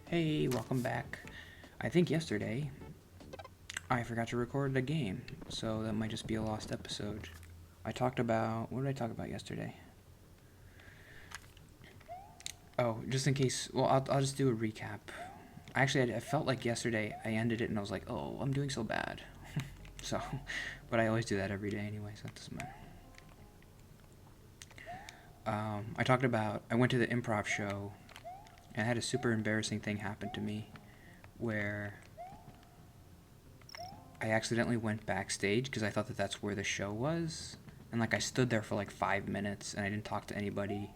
Hey, welcome back. I think yesterday I forgot to record a game, so that might just be a lost episode. What did I talk about yesterday? Oh, just in case, well, I'll just do a recap. Actually, I felt like yesterday I ended it and I was like, oh, I'm doing so bad. So, but I always do that every day anyway, so that doesn't matter. I went to the improv show and I had a super embarrassing thing happen to me where I accidentally went backstage because I thought that that's where the show was. And like I stood there for like 5 minutes and I didn't talk to anybody.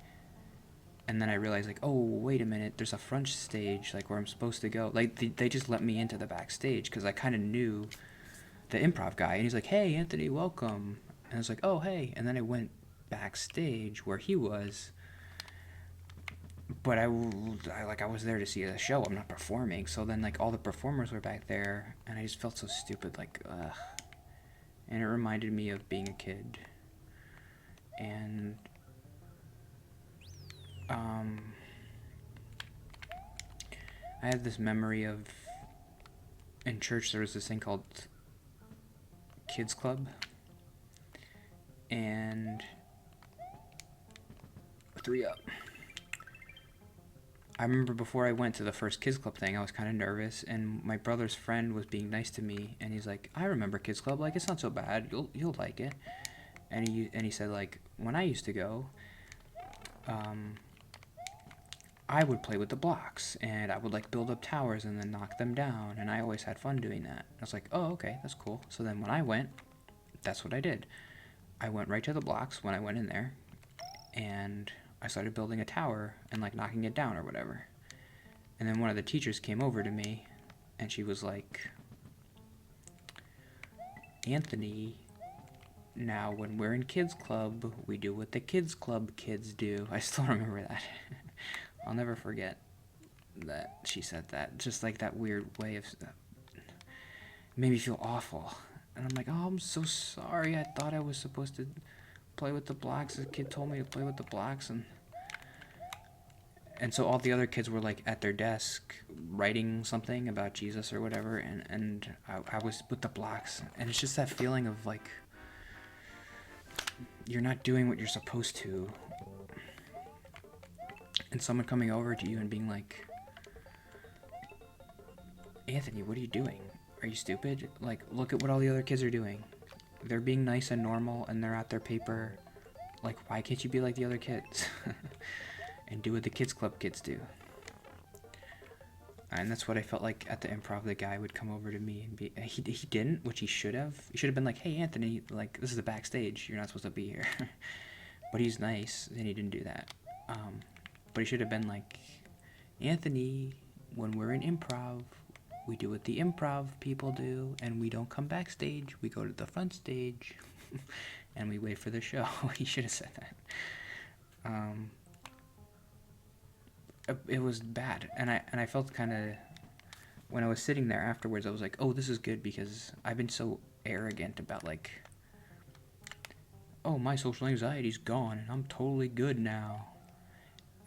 And then I realized like, oh, wait a minute, there's a front stage like where I'm supposed to go. Like they just let me into the backstage because I kind of knew the improv guy. And he's like, hey, Anthony, welcome. And I was like, oh, hey. And then I went backstage where he was. But I was there to see the show. I'm not performing. So then like all the performers were back there, and I just felt so stupid. Like, ugh. And it reminded me of being a kid. And um, I had this memory of in church there was this thing called Kids Club, and 3 up. I remember before I went to the first Kids Club thing, I was kind of nervous, and my brother's friend was being nice to me, and he's like, "I remember Kids Club. Like, it's not so bad. You'll like it." And he said like, when I used to go, um, I would play with the blocks, and I would like build up towers and then knock them down, and I always had fun doing that. I was like, "Oh, okay, that's cool." So then when I went, that's what I did. I went right to the blocks when I went in there, and I started building a tower and like knocking it down or whatever. And then one of the teachers came over to me and she was like, Anthony, now when we're in kids club, we do what the kids club kids do. I still remember that. I'll never forget that she said that. Just like that weird way of it made me feel awful. And I'm like, oh, I'm so sorry. I thought I was supposed to play with the blocks. The kid told me to play with the blocks, and so all the other kids were like at their desk writing something about Jesus or whatever, and I was with the blocks, and it's just that feeling of like you're not doing what you're supposed to, and someone coming over to you and being like, Anthony, what are you doing? Are you stupid? Like, look at what all the other kids are doing. They're being nice and normal, and they're at their paper. Like, why can't you be like the other kids? And do what the kids club kids do? And that's what I felt like at the improv. The guy would come over to me and be, he didn't, which he should have. He should have been like, hey, Anthony, like, this is the backstage. You're not supposed to be here. But he's nice, and he didn't do that. But he should have been like, Anthony, when we're in improv, we do what the improv people do, and we don't come backstage. We go to the front stage, and we wait for the show. He should have said that. It was bad, and I felt kind of, when I was sitting there afterwards, I was like, oh, this is good, because I've been so arrogant about like, oh, my social anxiety's gone and I'm totally good now.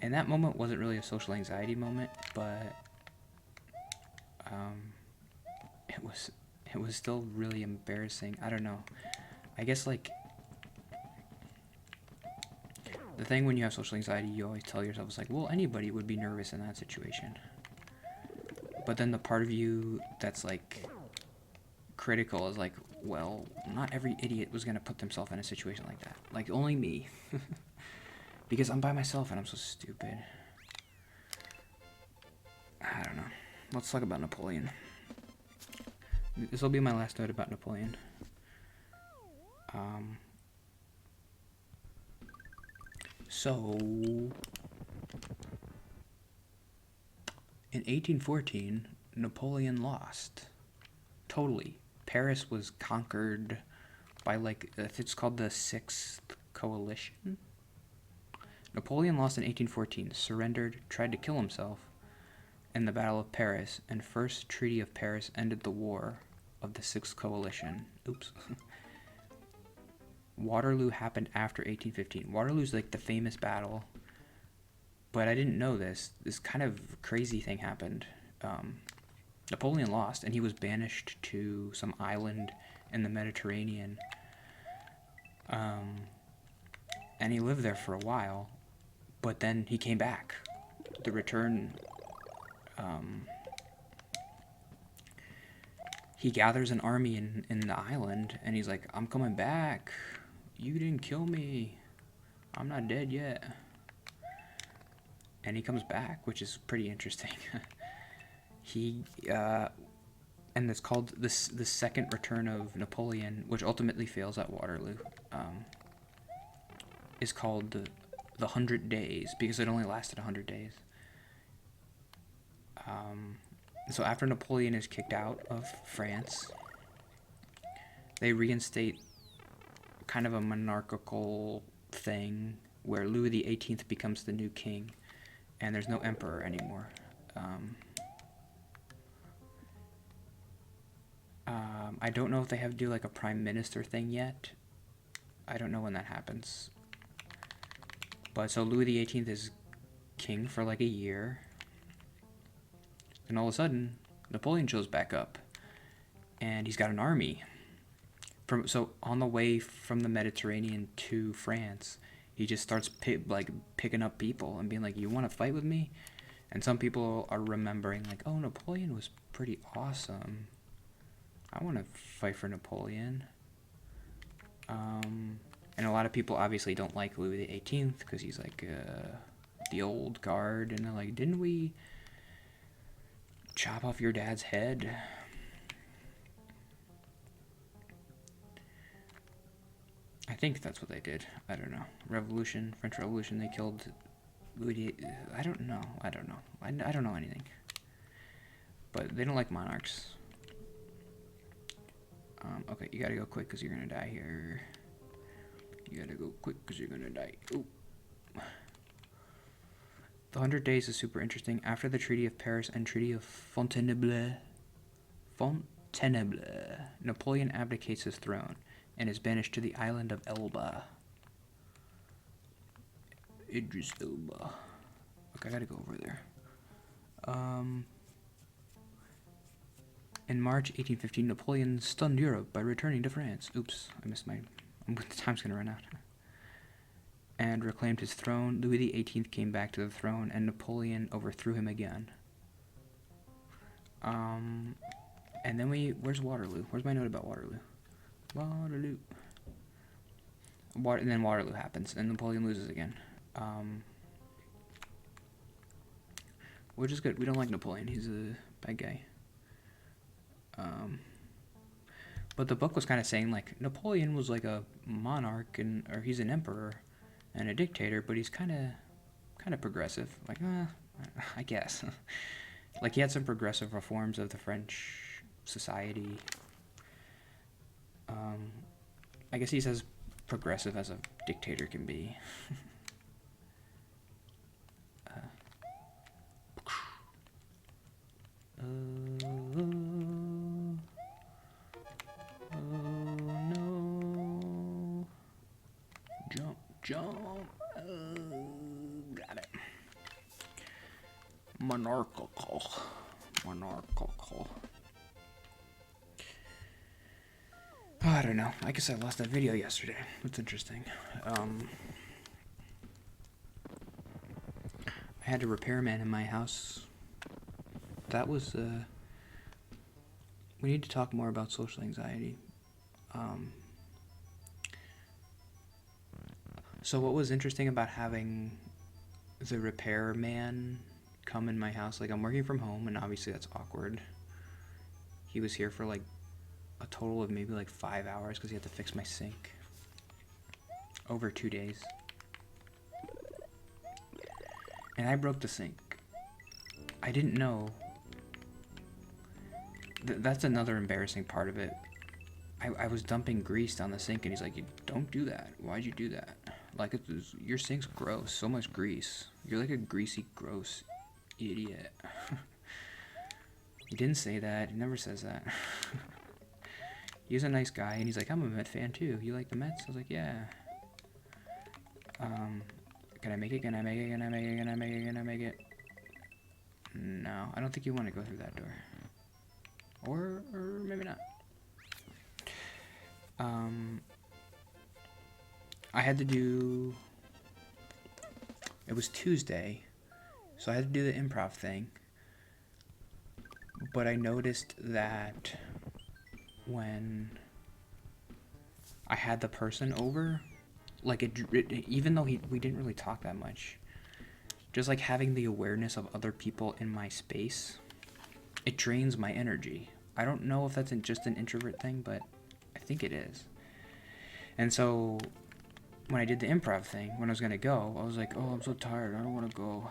And that moment wasn't really a social anxiety moment, but um, it was still really embarrassing. I don't know. I guess like the thing when you have social anxiety, you always tell yourself, it's like, well, anybody would be nervous in that situation. But then the part of you that's like critical is like, well, not every idiot was gonna put themselves in a situation like that. Like, only me. Because I'm by myself and I'm so stupid. I don't know. Let's talk about Napoleon. This will be my last note about Napoleon. So, in 1814, Napoleon lost. Totally. Paris was conquered by like, it's called the Sixth Coalition. Napoleon lost in 1814, surrendered, tried to kill himself in the Battle of Paris, and First Treaty of Paris ended the war of the Sixth Coalition. Oops. Waterloo happened after 1815. Waterloo's like the famous battle But I didn't know this. This kind of crazy thing happened. Napoleon lost, and he was banished to some island in the Mediterranean. And he lived there for a while, but then he came back. The return, he gathers an army in the island, and he's like, I'm coming back. You didn't kill me. I'm not dead yet. And he comes back, which is pretty interesting. And it's called the second return of Napoleon, which ultimately fails at Waterloo, is called the 100 Days, because it only lasted 100 days. So after Napoleon is kicked out of France, they reinstate kind of a monarchical thing where Louis XVIII becomes the new king, and there's no emperor anymore. I don't know if they have to do like a prime minister thing yet. I don't know when that happens. But so Louis XVIII is king for like a year. And all of a sudden, Napoleon shows back up. And he's got an army. So on the way from the Mediterranean to France, he just starts picking up people and being like, you want to fight with me? And some people are remembering like, oh, Napoleon was pretty awesome. I want to fight for Napoleon. And a lot of people obviously don't like Louis XVIII because he's like the old guard. And they're like, didn't we chop off your dad's head? I think that's what they did. I don't know. French Revolution, they killed Louis. I don't know. I don't know anything. But they don't like monarchs. Okay, you gotta go quick because you're gonna die here. You gotta go quick because you're gonna die. Ooh. The 100 Days is super interesting. After the Treaty of Paris and Treaty of Fontainebleau, Napoleon abdicates his throne and is banished to the island of Elba. Idris Elba. Okay, I gotta go over there. In March 1815, Napoleon stunned Europe by returning to France. Oops, I missed my... The time's gonna run out. And reclaimed his throne. Louis XVIII came back to the throne, and Napoleon overthrew him again. And then where's Waterloo? Where's my note about Waterloo? Waterloo. And then Waterloo happens, and Napoleon loses again. Which is good. We don't like Napoleon. He's a bad guy. But the book was kind of saying, like, Napoleon was like a monarch, or he's an emperor and a dictator, but he's kind of progressive. Like, I guess. Like, he had some progressive reforms of the French society. I guess he's as progressive as a dictator can be. No. Jump. Got it. Monarchical. Oh, I don't know. I guess I lost that video yesterday. That's interesting. I had a repairman in my house. That was, we need to talk more about social anxiety. So what was interesting about having the repairman come in my house, like, I'm working from home, and obviously that's awkward. He was here for, like, a total of maybe, like, 5 hours, because he had to fix my sink. Over 2 days. And I broke the sink. I didn't know. That's another embarrassing part of it. I was dumping grease down the sink, and he's like, don't do that. Why'd you do that? Like, your sink's gross. So much grease. You're like a greasy, gross idiot. He didn't say that. He never says that. He's a nice guy, and he's like, I'm a Met fan, too. You like the Mets? I was like, yeah. Can I make it? Can I make it? Can I make it? Can I make it? Can I make it? No, I don't think you want to go through that door. Or maybe not. I had to do... It was Tuesday, so I had to do the improv thing. But I noticed that when I had the person over, like even though we didn't really talk that much, just like having the awareness of other people in my space, it drains my energy. I don't know if that's just an introvert thing, but I think it is. And so when I did the improv thing, when I was gonna go, I was like, oh, I'm so tired, I don't want to go.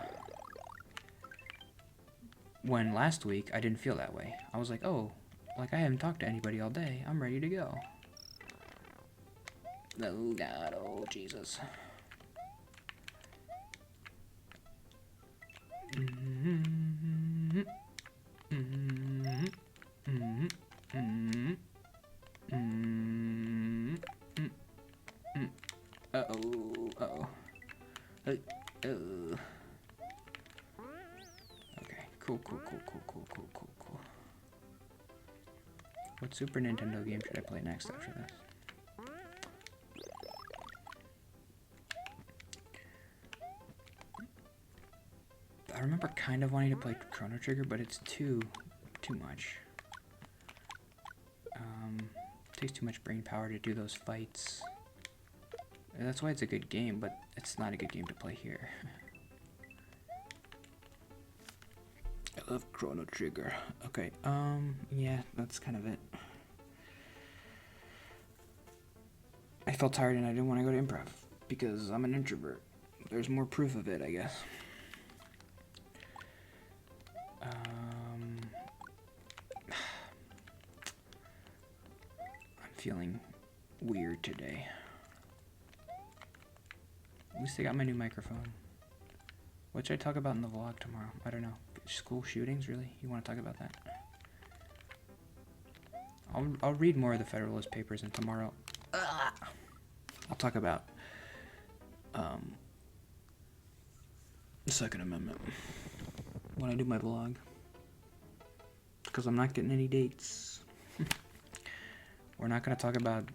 When last week, I didn't feel that way. I was like, oh, like I haven't talked to anybody all day, I'm ready to go. Oh God, oh Jesus. Uh-oh. Okay, cool. What Super Nintendo game should I play next after this? I remember kind of wanting to play Chrono Trigger, but it's too much. Takes too much brain power to do those fights. And that's why it's a good game, but it's not a good game to play here. I love Chrono Trigger. Okay, yeah, that's kind of it. I felt tired and I didn't want to go to improv because I'm an introvert. There's more proof of it, I guess. I'm feeling weird today. At least I got my new microphone. What should I talk about in the vlog tomorrow? I don't know. School shootings, really? You want to talk about that? I'll read more of the Federalist Papers, and tomorrow I'll talk about the Second Amendment when I do my vlog, because I'm not getting any dates. We're not going to talk about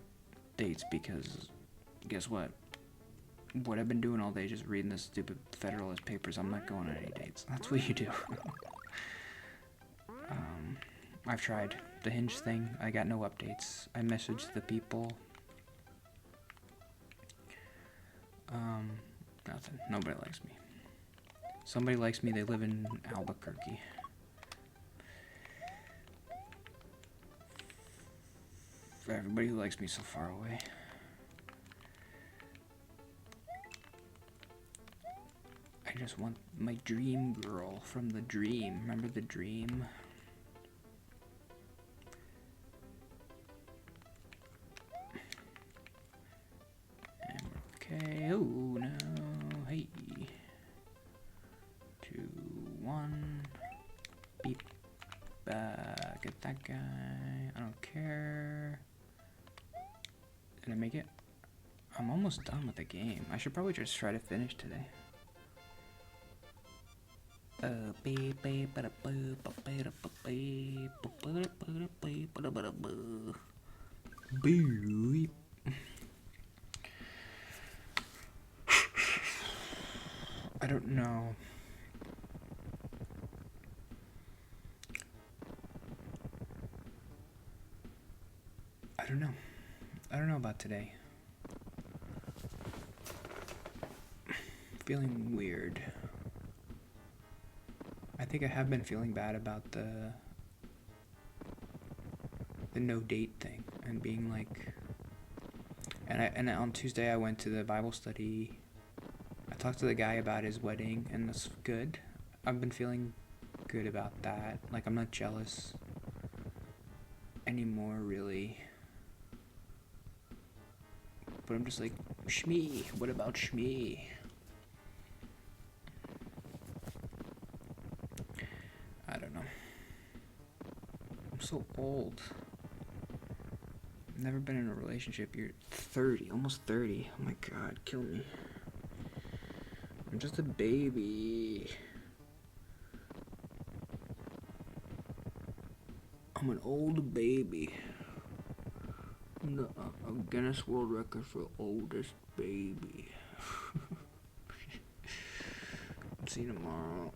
dates because guess what? What I've been doing all day just reading this stupid Federalist Papers. I'm not going on any dates. That's what you do. I've tried the Hinge thing. I got no updates. I messaged the people. Nothing. Nobody likes me. Somebody likes me. They live in Albuquerque. For everybody who likes me so far away. I just want my dream girl from The Dream. Remember The Dream? Okay. Oh no. Hey. 2, 1. Beep. Get that guy. I don't care. Did I make it? I'm almost done with the game. I should probably just try to finish today. I don't know. I don't know about today. Feeling weird. I think I have been feeling bad about the no date thing and being like, and on Tuesday I went to the Bible study. I talked to the guy about his wedding, and that's good. I've been feeling good about that. Like, I'm not jealous anymore, really. But I'm just like, Shmee, what about Shmee? I don't know. I'm so old. I've never been in a relationship. You're 30, almost 30. Oh my god, kill me. I'm just a baby. I'm an old baby. I'm the Guinness World Record for oldest baby. See you tomorrow.